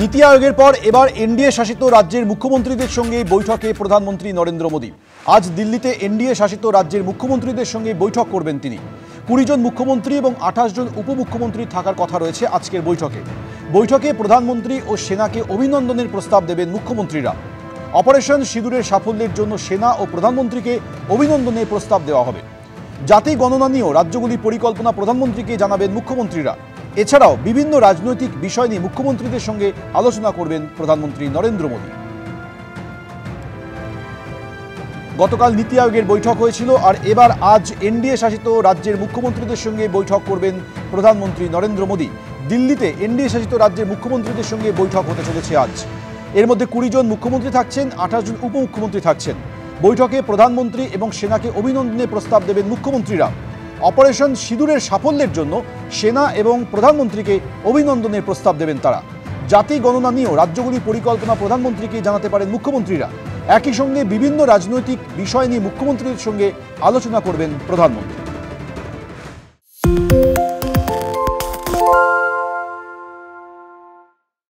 নীতি আয়োগের পর এবার এনডিএ শাসিত রাজ্যের মুখ্যমন্ত্রীদের সঙ্গে বৈঠকে প্রধানমন্ত্রী নরেন্দ্র মোদী। আজ দিল্লিতে এনডিএ শাসিত রাজ্যের মুখ্যমন্ত্রীদের সঙ্গে বৈঠক করবেন তিনি। 20 জন মুখ্যমন্ত্রী এবং 28 জন উপমুখ্যমন্ত্রী থাকার কথা রয়েছে আজকের বৈঠকে। বৈঠকে প্রধানমন্ত্রী ও সেনাকে অভিনন্দনের প্রস্তাব দেবেন মুখ্যমন্ত্রীরা। অপারেশন সিঁদুরের সাফল্যের জন্য সেনা ও প্রধানমন্ত্রীকে অভিনন্দনের প্রস্তাব দেওয়া হবে। জাতি গণনা নিয়েও রাজ্যগুলির পরিকল্পনা প্রধানমন্ত্রীকে জানাবেন মুখ্যমন্ত্রীরা। এছাড়াও বিভিন্ন রাজনৈতিক বিষয় নিয়ে মুখ্যমন্ত্রীদের সঙ্গে আলোচনা করবেন প্রধানমন্ত্রী নরেন্দ্র মোদী। গতকাল নীতি আয়োগের বৈঠক হয়েছিল, আর এবার আজ এনডিএ শাসিত রাজ্যের মুখ্যমন্ত্রীদের সঙ্গে বৈঠক করবেন প্রধানমন্ত্রী নরেন্দ্র মোদী। দিল্লিতে এনডিএ শাসিত রাজ্যের মুখ্যমন্ত্রীদের সঙ্গে বৈঠক হতে চলেছে আজ। এর মধ্যে 20 জন মুখ্যমন্ত্রী থাকছেন, 28 জন উপমুখ্যমন্ত্রী থাকছেন। বৈঠকে প্রধানমন্ত্রী এবং সেনাকে অভিনন্দনের প্রস্তাব দেবেন মুখ্যমন্ত্রীরা। অপারেশন সিঁদুরের সাফল্যের জন্য সেনা এবং প্রধানমন্ত্রীকে অভিনন্দনের প্রস্তাব দেবেন তারা। জাতি গণনা নিয়েও রাজ্যগুলির পরিকল্পনা প্রধানমন্ত্রীকে জানাতে পারেন মুখ্যমন্ত্রীরা। একই সঙ্গে বিভিন্ন রাজনৈতিক বিষয় নিয়ে মুখ্যমন্ত্রীদের সঙ্গে আলোচনা করবেন প্রধানমন্ত্রী।